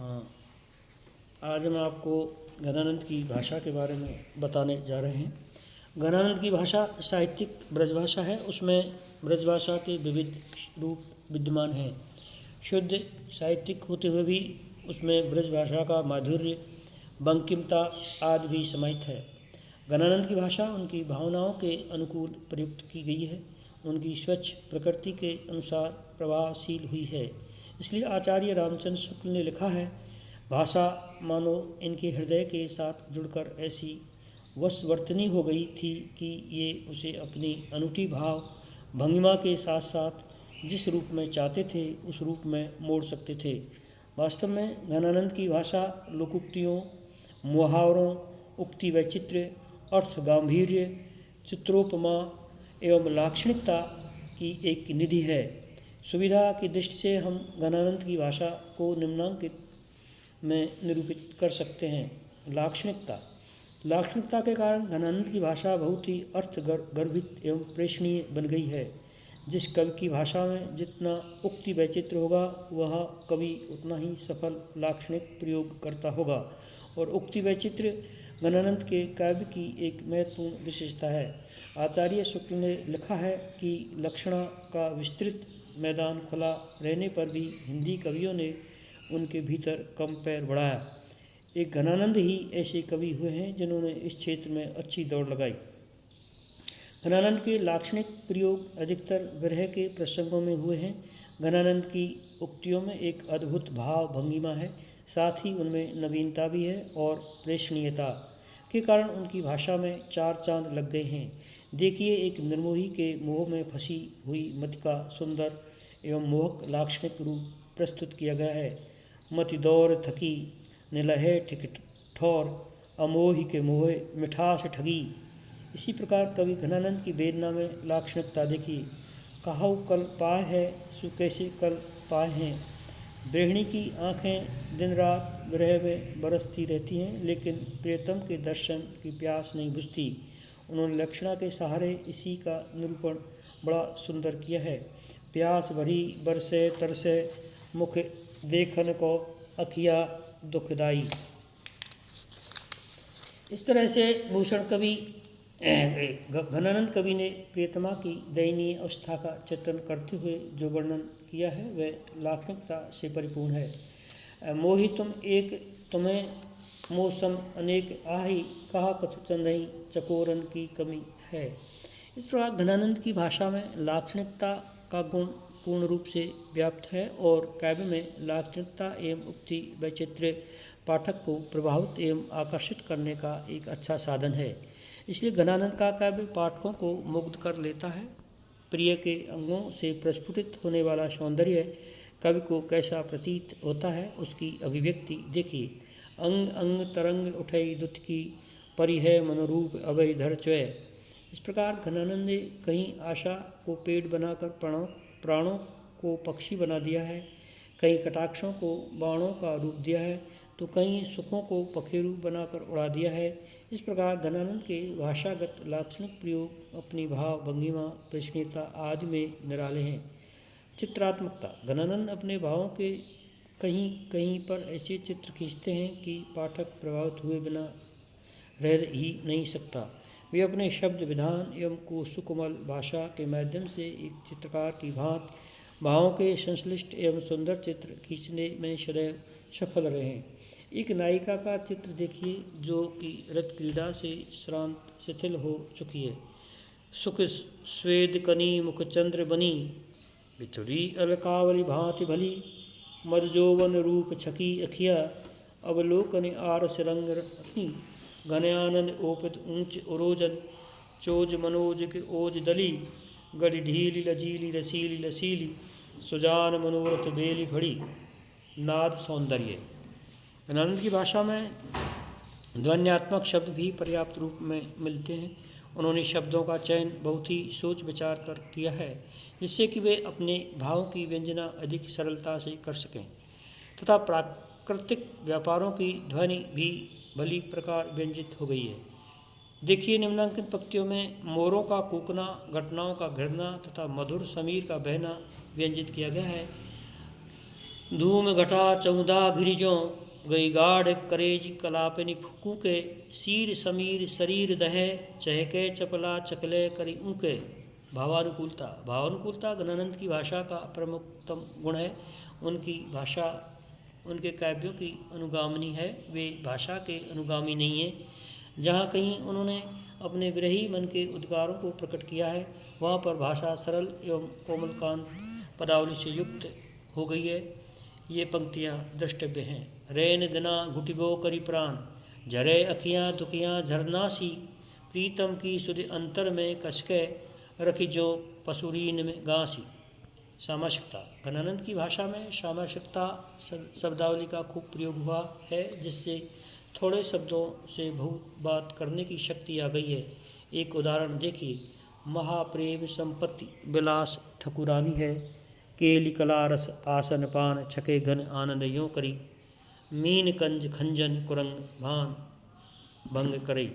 हाँ, आज हम आपको घनानंद की भाषा के बारे में बताने जा रहे हैं। घनानंद की भाषा साहित्यिक ब्रजभाषा है। उसमें ब्रजभाषा के विविध रूप विद्यमान हैं। शुद्ध साहित्यिक होते हुए भी उसमें ब्रजभाषा का माधुर्य, बंकिमता आदि भी समाहित है। घनानंद की भाषा उनकी भावनाओं के अनुकूल प्रयुक्त की गई है। उनकी स्वच्छ प्रकृति के अनुसार प्रभावशील हुई है। इसलिए आचार्य रामचंद्र शुक्ल ने लिखा है, भाषा मानो इनके हृदय के साथ जुड़कर ऐसी वशवर्तनी हो गई थी कि ये उसे अपनी अनूठी भाव भंगिमा के साथ साथ जिस रूप में चाहते थे उस रूप में मोड़ सकते थे। वास्तव में घनानंद की भाषा लोकोक्तियों, मुहावरों, उक्ति वैचित्र्य, अर्थ गांभीर्य, चित्रोपमा एवं लाक्षणिकता की एक निधि है। सुविधा की दृष्टि से हम घनानंद की भाषा को निम्नांकित में निरूपित कर सकते हैं। लाक्षणिकता के कारण घनानंद की भाषा बहुत ही अर्थ गर्भित एवं प्रेषणीय बन गई है। जिस कवि की भाषा में जितना उक्ति वैचित्र होगा वह कवि उतना ही सफल लाक्षणिक प्रयोग करता होगा, और उक्ति वैचित्र घनानंद के काव्य की एक महत्वपूर्ण विशेषता है। आचार्य शुक्ल ने लिखा है कि लक्षणा का विस्तृत मैदान खुला रहने पर भी हिंदी कवियों ने उनके भीतर कम पैर बढ़ाया। एक घनानंद ही ऐसे कवि हुए हैं जिन्होंने इस क्षेत्र में अच्छी दौड़ लगाई। घनानंद के लाक्षणिक प्रयोग अधिकतर विरह के प्रसंगों में हुए हैं। घनानंद की उक्तियों में एक अद्भुत भाव भंगिमा है, साथ ही उनमें नवीनता भी है और प्रेषणीयता के कारण उनकी भाषा में चार चांद लग गए हैं। देखिए, एक निर्मोही के मोह में फंसी हुई मति का सुंदर एवं मोहक लाक्षणिक रूप प्रस्तुत किया गया है। मति दौर थकी निलहे ठिक ठौर, अमोही के मोहे मिठास ठगी। इसी प्रकार कवि घनानंद की वेदना में लाक्षणिकता देखिए। कहाऊ कल पाए है सु कैसे कल पाए हैं। गृहिणी की आँखें दिन रात विरह में बरसती रहती हैं, लेकिन प्रियतम के दर्शन की प्यास नहीं बुझती। उन्होंने लक्षणा के सहारे इसी का निरूपण बड़ा सुंदर किया है। प्यास भरी बरसे तरसे, मुख देखन को अखिया दुखदाई। इस तरह से भूषण कवि घनानंद कवि ने प्रियतमा की दयनीय अवस्था का चित्रण करते हुए जो वर्णन किया है वह लाक्षणिकता से परिपूर्ण है। मोहि तुम एक तुम्हें मौसम अनेक आही, कहा कछु चंदई चकोरन की कमी है। इस प्रकार घनानंद की भाषा में लाक्षणिकता का गुण पूर्ण रूप से व्याप्त है और काव्य में लाक्षणिकता एवं उक्ति वैचित्र्य पाठक को प्रभावित एवं आकर्षित करने का एक अच्छा साधन है। इसलिए घनानंद का काव्य पाठकों को मुग्ध कर लेता है। प्रिय के अंगों से प्रस्फुटित होने वाला सौंदर्य कवि को कैसा प्रतीत होता है उसकी अभिव्यक्ति देखिए। अंग अंग तरंग उठई दुत की, परिहै मनोरूप अभय धर च्वय। इस प्रकार घनानंद ने कहीं आशा को पेड़ बनाकर प्राणों को पक्षी बना दिया है, कहीं कटाक्षों को बाणों का रूप दिया है, तो कहीं सुखों को पखेरु बनाकर उड़ा दिया है। इस प्रकार घनानंद के भाषागत लाक्षणिक प्रयोग अपनी भाव भंगिमा प्रेषणीयता आदि में निराले हैं। चित्रात्मकता घनानंद अपने भावों के कहीं कहीं पर ऐसे चित्र खींचते हैं कि पाठक प्रभावित हुए बिना रह ही नहीं सकता। वे अपने शब्द विधान एवं को सुकोमल भाषा के माध्यम से एक चित्रकार की भांति भावों के संश्लिष्ट एवं सुंदर चित्र खींचने में सदैव सफल रहे हैं। एक नायिका का चित्र देखिए जो कि रत क्रीड़ा से श्रांत शिथिल हो चुकी है। सुख स्वेद कनी मुख चंद्र बनी, बिथुरी अलकावली भांति भली, मदजोवन रूप छकी अखिया, अवलोकन आरस रंग रखी, घनयानन ओपित ऊंच उरोजन, चोज मनोज के ओज दली, गढ़ ढीली लजीली रसीली लसीली, सुजान मनोरथ बेली फड़ी। नाद सौंदर्य घनानंद की भाषा में ध्वन्यात्मक शब्द भी पर्याप्त रूप में मिलते हैं। उन्होंने शब्दों का चयन बहुत ही सोच विचार कर किया है, जिससे कि वे अपने भावों की व्यंजना अधिक सरलता से कर सकें तथा प्राकृतिक व्यापारों की ध्वनि भी भली प्रकार व्यंजित हो गई है। देखिए, निम्नांकित पंक्तियों में मोरों का कूकना, घटनाओं का घृणा तथा मधुर समीर का बहना व्यंजित किया गया है। धूम घटा 14 गिरिजों गई गाढ़ करेज कलापनि फुकू के सीर समीर शरीर दहे चहके चपला चकले करी ऊके। भावानुकूलता। भावानुकूलता गणानंद की भाषा का प्रमुखतम गुण है। उनकी भाषा उनके काव्यों की अनुगामिनी है, वे भाषा के अनुगामी नहीं है। जहाँ कहीं उन्होंने अपने विरही मन के उद्गारों को प्रकट किया है, वहाँ पर भाषा सरल एवं कोमलकांत पदावली से युक्त हो गई है। ये पंक्तियाँ द्रष्टव्य हैं। रैन दिना घुटिबो करी प्राण, झरे अखियाँ दुखियाँ झरनासी, प्रीतम की सुधि अंतर में कसके, रखी जो पसुरीन में गांसी। सामासिकता। गणानंद की भाषा में सामासिकता शब्दावली का खूब प्रयोग हुआ है, जिससे थोड़े शब्दों से बहुत बात करने की शक्ति आ गई है। एक उदाहरण देखिए। महाप्रेम संपत्ति विलास ठकुरानी है, केली कला रस आसन पान, छके घन आनंद यों करी, मीन कंज खंजन कुरंग भान भंग करे।